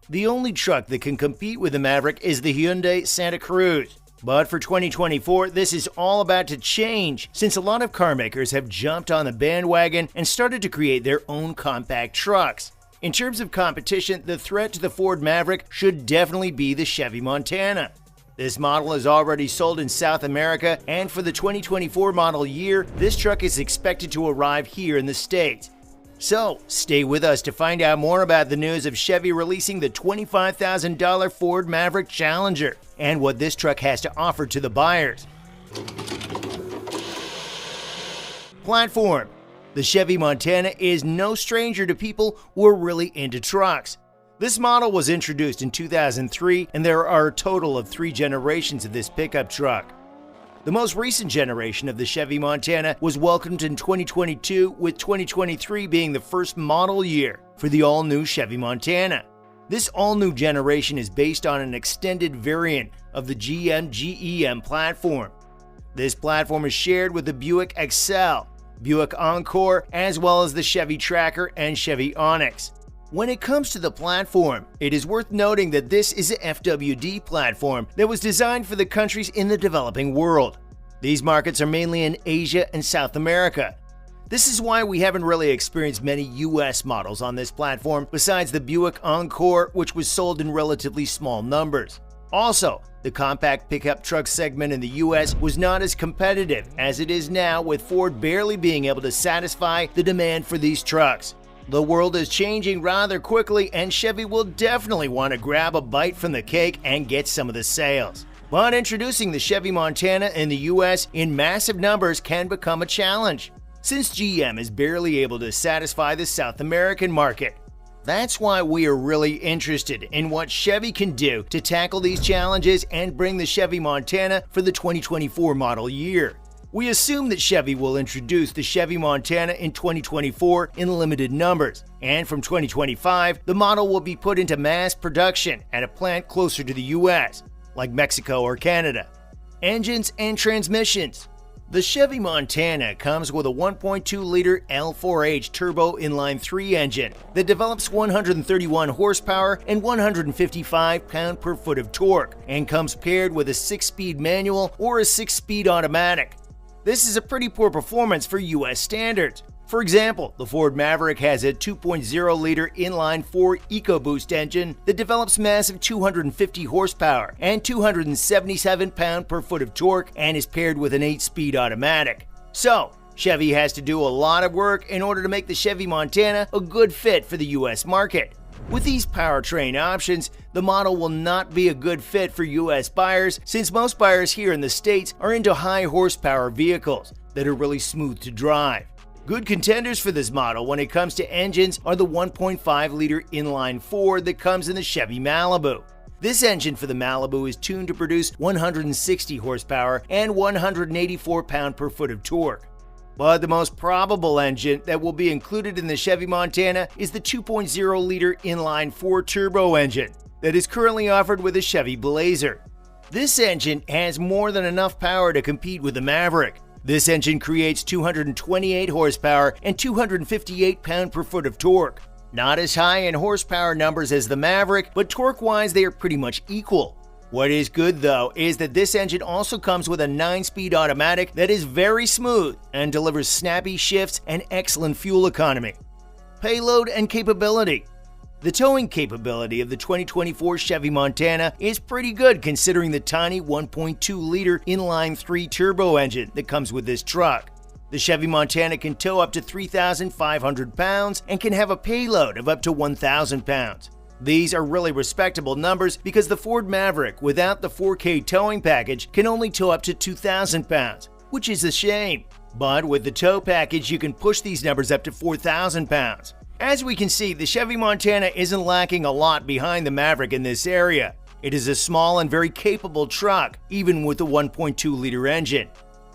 The only truck that can compete with the Maverick is the Hyundai Santa Cruz. But for 2024, this is all about to change since a lot of car makers have jumped on the bandwagon and started to create their own compact trucks. In terms of competition, the threat to the Ford Maverick should definitely be the Chevy Montana. This model is already sold in South America, and for the 2024 model year, this truck is expected to arrive here in the States. So, stay with us to find out more about the news of Chevy releasing the $25,000 Ford Maverick Challenger and what this truck has to offer to the buyers. Platform. The Chevy Montana is no stranger to people who are really into trucks. This model was introduced in 2003, and there are a total of 3 generations of this pickup truck. The most recent generation of the Chevy Montana was welcomed in 2022, with 2023 being the first model year for the all-new Chevy Montana. This all-new generation is based on an extended variant of the GM platform. This platform is shared with the Buick Excel, Buick Encore, as well as the Chevy Tracker and Chevy Onyx. When it comes to the platform, it is worth noting that this is a FWD platform that was designed for the countries in the developing world. These markets are mainly in Asia and South America. This is why we haven't really experienced many US models on this platform besides the Buick Encore, which was sold in relatively small numbers. Also, the compact pickup truck segment in the US was not as competitive as it is now, with Ford barely being able to satisfy the demand for these trucks. The world is changing rather quickly, and Chevy will definitely want to grab a bite from the cake and get some of the sales. But introducing the Chevy Montana in the US in massive numbers can become a challenge, since GM is barely able to satisfy the South American market. That's why we are really interested in what Chevy can do to tackle these challenges and bring the Chevy Montana for the 2024 model year. We assume that Chevy will introduce the Chevy Montana in 2024 in limited numbers, and from 2025, the model will be put into mass production at a plant closer to the US, like Mexico or Canada. Engines and transmissions. The Chevy Montana comes with a 1.2-liter L4H turbo inline-3 engine that develops 131 horsepower and 155 pound-per-foot of torque, and comes paired with a 6-speed manual or a 6-speed automatic. This is a pretty poor performance for US standards. For example, the Ford Maverick has a 2.0-liter inline-4 EcoBoost engine that develops massive 250 horsepower and 277 pound-per-foot of torque and is paired with an 8-speed automatic. So, Chevy has to do a lot of work in order to make the Chevy Montana a good fit for the US market. With these powertrain options, the model will not be a good fit for US buyers, since most buyers here in the States are into high horsepower vehicles that are really smooth to drive. Good contenders for this model when it comes to engines are the 1.5-liter inline-4 that comes in the Chevy Malibu. This engine for the Malibu is tuned to produce 160 horsepower and 184 pound-per-foot of torque. But the most probable engine that will be included in the Chevy Montana is the 2.0-liter inline-4 turbo engine that is currently offered with the Chevy Blazer. This engine has more than enough power to compete with the Maverick. This engine creates 228 horsepower and 258 pound-per-foot of torque. Not as high in horsepower numbers as the Maverick, but torque-wise they are pretty much equal. What is good though is that this engine also comes with a 9-speed automatic that is very smooth and delivers snappy shifts and excellent fuel economy. Payload and capability. The towing capability of the 2024 Chevy Montana is pretty good considering the tiny 1.2-liter inline-3 turbo engine that comes with this truck. The Chevy Montana can tow up to 3,500 pounds and can have a payload of up to 1,000 pounds. These are really respectable numbers because the Ford Maverick without the 4K towing package can only tow up to 2,000 pounds, which is a shame. But with the tow package, you can push these numbers up to 4,000 pounds. As we can see, the Chevy Montana isn't lacking a lot behind the Maverick in this area. It is a small and very capable truck, even with the 1.2-liter engine.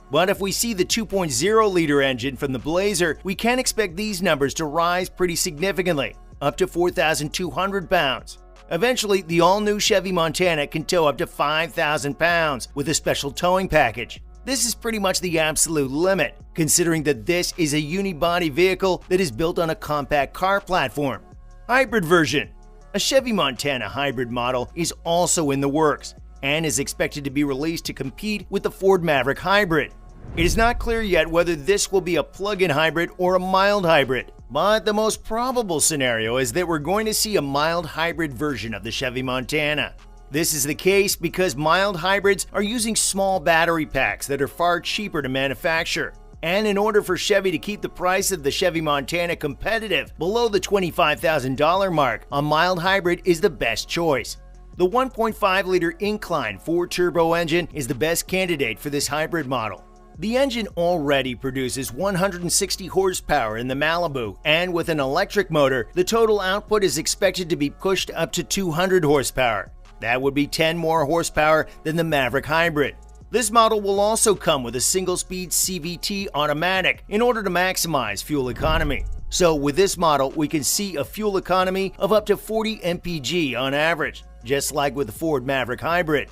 But if we see the 2.0-liter engine from the Blazer, we can expect these numbers to rise pretty significantly, up to 4,200 pounds. Eventually, the all-new Chevy Montana can tow up to 5,000 pounds with a special towing package. This is pretty much the absolute limit, considering that this is a unibody vehicle that is built on a compact car platform. Hybrid version. A Chevy Montana hybrid model is also in the works and is expected to be released to compete with the Ford Maverick hybrid. It is not clear yet whether this will be a plug-in hybrid or a mild hybrid, but the most probable scenario is that we're going to see a mild hybrid version of the Chevy Montana. This is the case because mild hybrids are using small battery packs that are far cheaper to manufacture. And in order for Chevy to keep the price of the Chevy Montana competitive below the $25,000 mark, a mild hybrid is the best choice. The 1.5-liter incline 4-turbo engine is the best candidate for this hybrid model. The engine already produces 160 horsepower in the Malibu, and with an electric motor, the total output is expected to be pushed up to 200 horsepower. That would be 10 more horsepower than the Maverick hybrid. This model will also come with a single-speed CVT automatic in order to maximize fuel economy. So with this model, we can see a fuel economy of up to 40 mpg on average, just like with the Ford Maverick hybrid.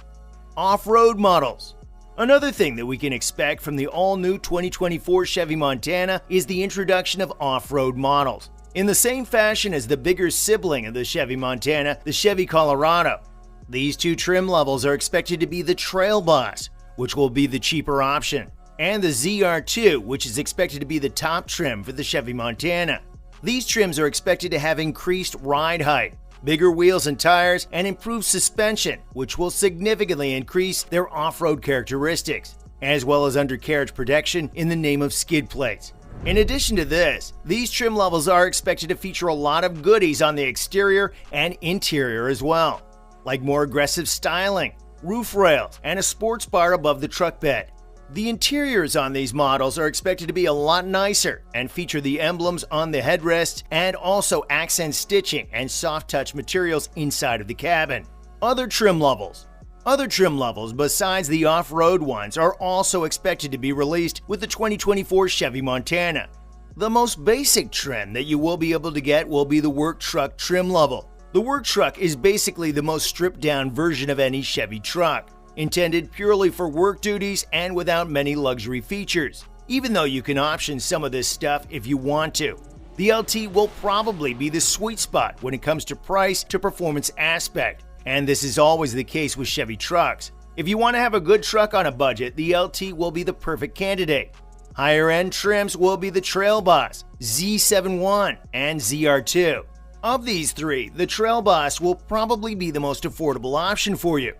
Off-road models. Another thing that we can expect from the all-new 2024 Chevy Montana is the introduction of off-road models. In the same fashion as the bigger sibling of the Chevy Montana, the Chevy Colorado. These two trim levels are expected to be the Trail Boss, which will be the cheaper option, and the ZR2, which is expected to be the top trim for the Chevy Montana. These trims are expected to have increased ride height, bigger wheels and tires, and improved suspension, which will significantly increase their off-road characteristics, as well as undercarriage protection in the name of skid plates. In addition to this, these trim levels are expected to feature a lot of goodies on the exterior and interior as well, like more aggressive styling, roof rails, and a sports bar above the truck bed. The interiors on these models are expected to be a lot nicer and feature the emblems on the headrests and also accent stitching and soft touch materials inside of the cabin. Other trim levels besides the off-road ones are also expected to be released with the 2024 Chevy Montana. The most basic trim that you will be able to get will be the work truck trim level. The work truck is basically the most stripped-down version of any Chevy truck, intended purely for work duties and without many luxury features, even though you can option some of this stuff if you want to. The LT will probably be the sweet spot when it comes to price to performance aspect, and this is always the case with Chevy trucks. If you want to have a good truck on a budget, the LT will be the perfect candidate. Higher-end trims will be the Trail Boss, Z71, and ZR2. Of these three, the Trail Boss will probably be the most affordable option for you.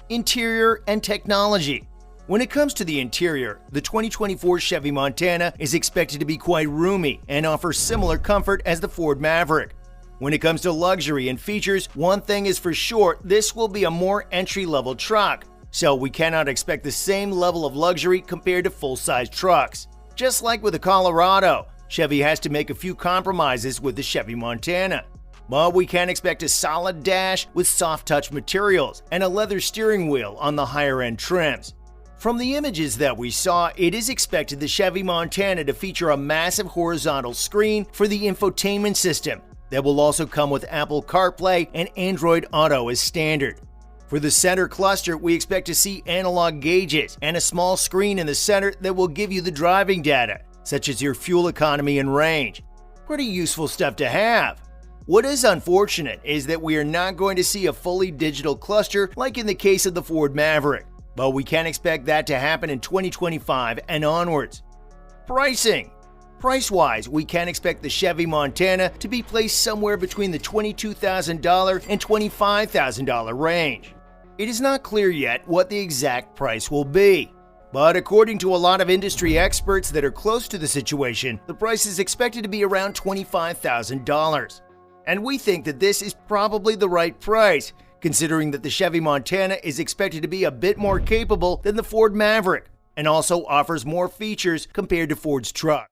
Interior and technology. When it comes to the interior, the 2024 Chevy Montana is expected to be quite roomy and offer similar comfort as the Ford Maverick. When it comes to luxury and features, one thing is for sure, this will be a more entry-level truck, so we cannot expect the same level of luxury compared to full-size trucks. Just like with the Colorado, Chevy has to make a few compromises with the Chevy Montana. But we can expect a solid dash with soft touch materials and a leather steering wheel on the higher end trims. From the images that we saw, it is expected the Chevy Montana to feature a massive horizontal screen for the infotainment system that will also come with Apple CarPlay and Android Auto as standard. For the center cluster, we expect to see analog gauges and a small screen in the center that will give you the driving data, such as your fuel economy and range. Pretty useful stuff to have. What is unfortunate is that we are not going to see a fully digital cluster like in the case of the Ford Maverick, but we can expect that to happen in 2025 and onwards. Pricing. Price-wise, we can expect the Chevy Montana to be placed somewhere between the $22,000 and $25,000 range. It is not clear yet what the exact price will be, but according to a lot of industry experts that are close to the situation, the price is expected to be around $25,000. And we think that this is probably the right price, considering that the Chevy Montana is expected to be a bit more capable than the Ford Maverick, and also offers more features compared to Ford's truck.